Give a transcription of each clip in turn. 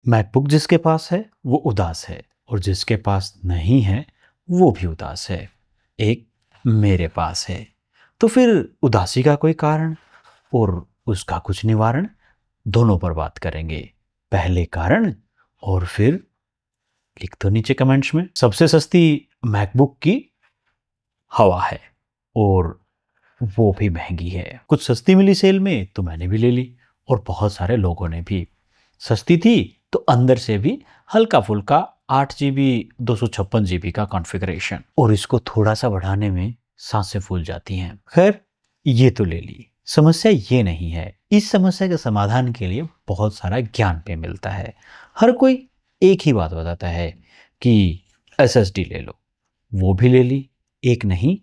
MacBook जिसके पास है वो उदास है, और जिसके पास नहीं है वो भी उदास है। एक मेरे पास है। तो फिर उदासी का कोई कारण और उसका कुछ निवारण, दोनों पर बात करेंगे। पहले कारण और फिर लिख दो नीचे कमेंट्स में। सबसे सस्ती मैकबुक की हवा है, और वो भी महंगी है। कुछ सस्ती मिली सेल में तो मैंने भी ले ली, और बहुत सारे लोगों ने भी। सस्ती थी तो अंदर से भी हल्का फुल्का 8 GB 256 GB का कॉन्फ़िगरेशन, और इसको थोड़ा सा बढ़ाने में सांसें फूल जाती हैं। खैर, ये तो ले ली। समस्या ये नहीं है। इस समस्या के समाधान के लिए बहुत सारा ज्ञान पे मिलता है। हर कोई एक ही बात बताता है कि SSD ले लो। वो भी ले ली, एक नहीं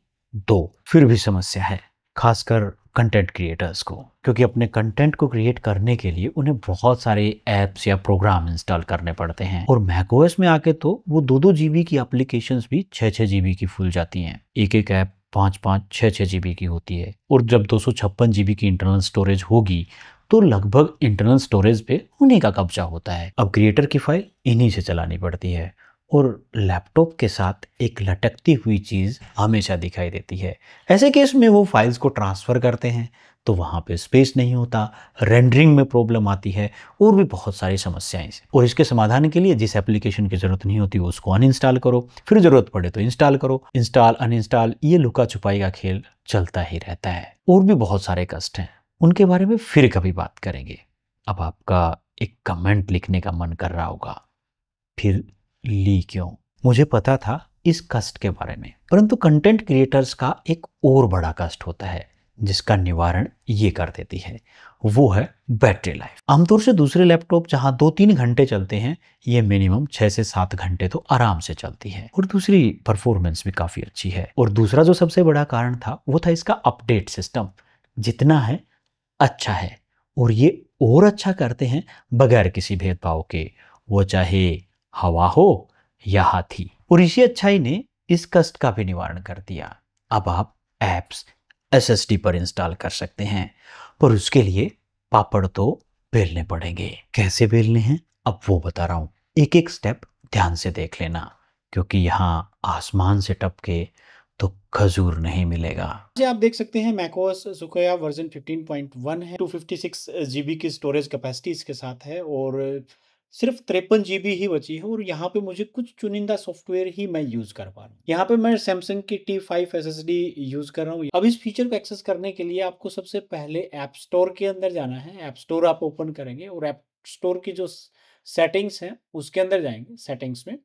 दो। फिर भी समस्या है, खासकर कंटेंट क्रिएटर्स को, क्योंकि अपने कंटेंट को क्रिएट करने के लिए उन्हें बहुत सारे ऐप्स या प्रोग्राम इंस्टॉल करने पड़ते हैं। और मैकओएस में आके तो वो 2-2 GB की एप्लीकेशंस भी 6-6 GB की खुल जाती हैं। एक एक ऐप 5-5 6-6 GB की होती है। और जब 256 GB की इंटरनल स्टोरेज होगी तो लगभग इंटरनल स्टोरेज पे उन्हीं का कब्जा होता है। अब क्रिएटर की फाइल इन्हीं से चलानी पड़ती है, और लैपटॉप के साथ एक लटकती हुई चीज़ हमेशा दिखाई देती है। ऐसे केस में वो फाइल्स को ट्रांसफ़र करते हैं तो वहाँ पे स्पेस नहीं होता, रेंडरिंग में प्रॉब्लम आती है, और भी बहुत सारी समस्याएं हैं। और इसके समाधान के लिए जिस एप्लीकेशन की ज़रूरत नहीं होती उसको अनइंस्टॉल करो, फिर ज़रूरत पड़े तो इंस्टॉल करो। इंस्टॉल अनइंस्टॉल, ये लुका छुपाई का खेल चलता ही रहता है। और भी बहुत सारे कष्ट हैं, उनके बारे में फिर कभी बात करेंगे। अब आपका एक कमेंट लिखने का मन कर रहा होगा, फिर ली क्यों? मुझे पता था इस कष्ट के बारे में, परंतु कंटेंट क्रिएटर्स का एक और बड़ा कष्ट होता है जिसका निवारण ये कर देती है। वो है बैटरी लाइफ। आमतौर से दूसरे लैपटॉप जहां 2-3 घंटे चलते हैं, ये मिनिमम 6 से 7 घंटे तो आराम से चलती है, और दूसरी परफॉर्मेंस भी काफी अच्छी है। और दूसरा जो सबसे बड़ा कारण था वो था इसका अपडेट सिस्टम। जितना है अच्छा है, और ये और अच्छा करते हैं बगैर किसी भेदभाव के, वो चाहे हवा हो या हाथी। और इसी अच्छाई ने इस कष्ट का भी निवारण कर दिया। अब आप ऐप्स SSD पर इंस्टॉल कर सकते हैं, पर उसके लिए पापड़ तो बेलने पड़ेंगे। कैसे बेलने हैं अब वो बता रहा हूं। एक एक स्टेप ध्यान से देख लेना, क्योंकि यहाँ आसमान से टपके तो खजूर नहीं मिलेगा। जी, आप देख सकते हैं मैकओएस सुकोया वर्जन 15.1 है। 256 जीबी की स्टोरेज कैपेसिटी इसके साथ है, और सिर्फ 53 जीबी ही बची है। और यहाँ पे मुझे कुछ चुनिंदा सॉफ्टवेयर ही मैं यूज़ कर पा रहा हूँ। यहाँ पे मैं सैमसंग की T5 SSD यूज़ कर रहा हूँ। अब इस फीचर को एक्सेस करने के लिए आपको सबसे पहले ऐप स्टोर के अंदर जाना है। ऐप स्टोर आप ओपन करेंगे, और ऐप स्टोर की जो सेटिंग्स हैं उसके अंदर जाएंगे, सेटिंग्स में।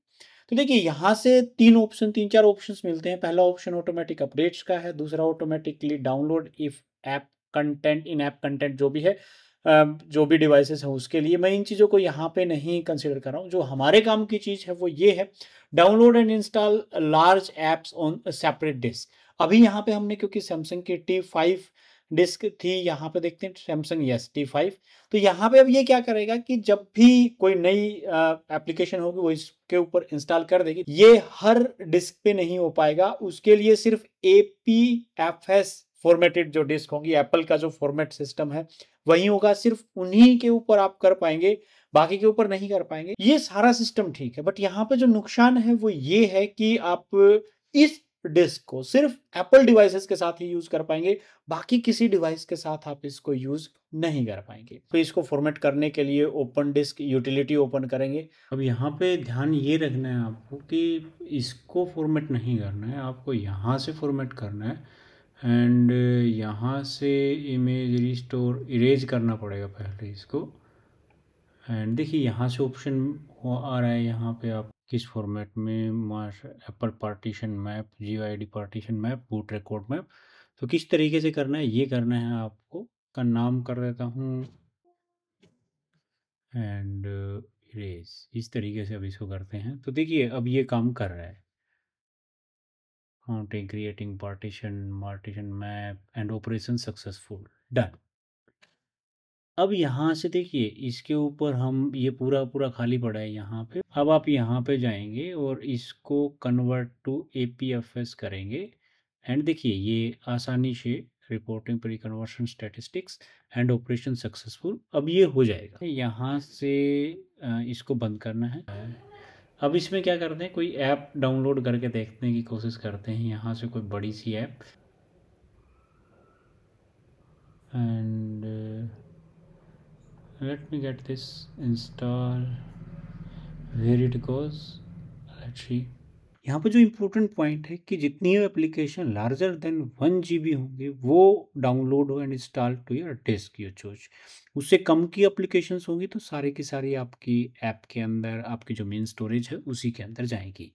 तो देखिए यहाँ से 3-4 ऑप्शंस मिलते हैं। पहला ऑप्शन ऑटोमेटिक अपडेट्स का है, दूसरा automatically download if app content, in app content जो भी है, जो भी डिवाइसेस हैं उसके लिए। मैं इन चीज़ों को यहाँ पे नहीं कंसिडर कर रहा हूँ। जो हमारे काम की चीज़ है वो ये है, download and install large apps on separate disk. अभी यहाँ पे हमने, क्योंकि सैमसंग की T5 डिस्क थी, यहाँ पे देखते हैं सैमसंग T5। तो यहाँ पे अब ये क्या करेगा कि जब भी कोई नई एप्लीकेशन होगी वो इसके ऊपर इंस्टॉल कर देगी। ये हर डिस्क पे नहीं हो पाएगा, उसके लिए सिर्फ APFS फॉर्मेटेड जो डिस्क होगी, एप्पल का जो फॉर्मेट सिस्टम है वही होगा, सिर्फ उन्हीं के ऊपर आप कर पाएंगे, बाकी के ऊपर नहीं कर पाएंगे। ये सारा सिस्टम ठीक है, बट यहाँ पे जो नुकसान है वो ये है कि आप इस डिस्क को सिर्फ एप्पल डिवाइसेस के साथ ही यूज कर पाएंगे, बाकी किसी डिवाइस के साथ आप इसको यूज नहीं कर पाएंगे। तो इसको फॉर्मेट करने के लिए ओपन डिस्क यूटिलिटी ओपन करेंगे। अब यहाँ पे ध्यान ये रखना है आपको कि इसको फॉर्मेट नहीं करना है, आपको यहाँ से फॉर्मेट करना है। एंड यहाँ से इमेज रिस्टोर इरेज करना पड़ेगा पहले इसको। एंड देखिए यहाँ से ऑप्शन आ रहा है, यहाँ पे आप किस फॉर्मेट में, Apple partition map, GYD partition map, boot record map. तो किस तरीके से करना है, ये करना है आपको। का नाम कर देता हूँ एंड इरेज। इस तरीके से अब इसको करते हैं तो देखिए अब ये काम कर रहा है। Counting, creating partition map and operation successful, done. अब यहाँ से देखिए इसके ऊपर हम, ये पूरा पूरा खाली पड़ा है यहाँ पे। अब आप यहाँ पे जाएंगे और इसको कन्वर्ट टू APFS करेंगे। एंड देखिए ये आसानी से reporting pre conversion statistics and operation successful. अब ये हो जाएगा, यहाँ से इसको बंद करना है। अब इसमें क्या करते हैं, कोई ऐप डाउनलोड करके देखने की कोशिश करते हैं, यहाँ से कोई बड़ी सी app, and let me get this install, where it goes, let's see। यहाँ पे जो इम्पोर्टेंट पॉइंट है कि जितनी एप्लीकेशन लार्जर देन 1 GB होंगे वो डाउनलोड हो and install to your disk you choose. उससे कम की एप्लीकेशंस होंगी तो सारी की सारी आपकी ऐप के अंदर, आपकी जो मेन स्टोरेज है उसी के अंदर जाएगी।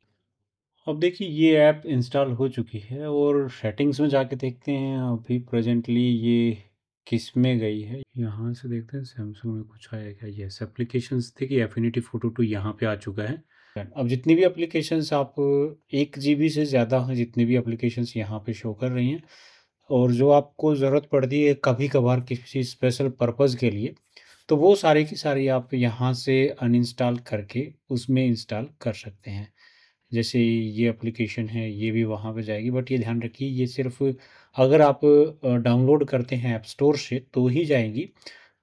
अब देखिए ये ऐप इंस्टॉल हो चुकी है और सेटिंग्स में जाके देखते हैं अभी प्रेजेंटली ये किस में गई है। यहाँ से देखते हैं सैमसंग में कुछ आया क्या। यस, एप्लीकेशंस थे कि एफिनिटी फोटो 2 यहाँ पे आ चुका है। अब जितनी भी एप्लीकेशंस आप 1 GB से ज़्यादा हैं, जितनी भी एप्लीकेशंस यहाँ पे शो कर रही हैं, और जो आपको ज़रूरत पड़ती है कभी कभार किसी स्पेशल पर्पज़ के लिए, तो वो सारी की सारी आप यहाँ से अनइंस्टॉल करके उसमें इंस्टॉल कर सकते हैं। जैसे ये एप्लीकेशन है ये भी वहाँ पे जाएगी, बट ये ध्यान रखिए ये सिर्फ अगर आप डाउनलोड करते हैं ऐप स्टोर से तो ही जाएंगी।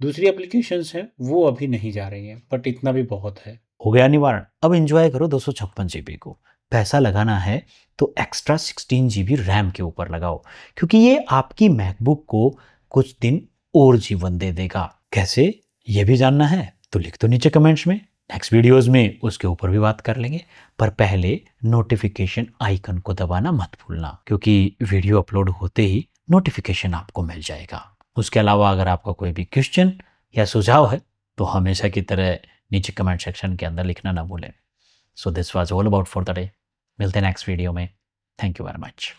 दूसरी एप्लीकेशंस हैं वो अभी नहीं जा रही हैं, बट इतना भी बहुत है। हो गया निवारण। अब एंजॉय करो 256 GB को। पैसा लगाना है तो एक्स्ट्रा 16 GB रैम के ऊपर लगाओ, क्योंकि ये आपकी मैकबुक को कुछ दिन और जीवन दे देगा। कैसे, ये भी जानना है तो लिख दो नीचे कमेंट्स में। नेक्स्ट वीडियोस में उसके ऊपर भी बात कर लेंगे, पर पहले नोटिफिकेशन आइकन को दबाना मत भूलना, क्योंकि वीडियो अपलोड होते ही नोटिफिकेशन आपको मिल जाएगा। उसके अलावा अगर आपका कोई भी क्वेश्चन या सुझाव है तो हमेशा की तरह नीचे कमेंट सेक्शन के अंदर लिखना ना भूलें। So this was all about for the day. मिलते हैं नेक्स्ट वीडियो में। Thank you very much.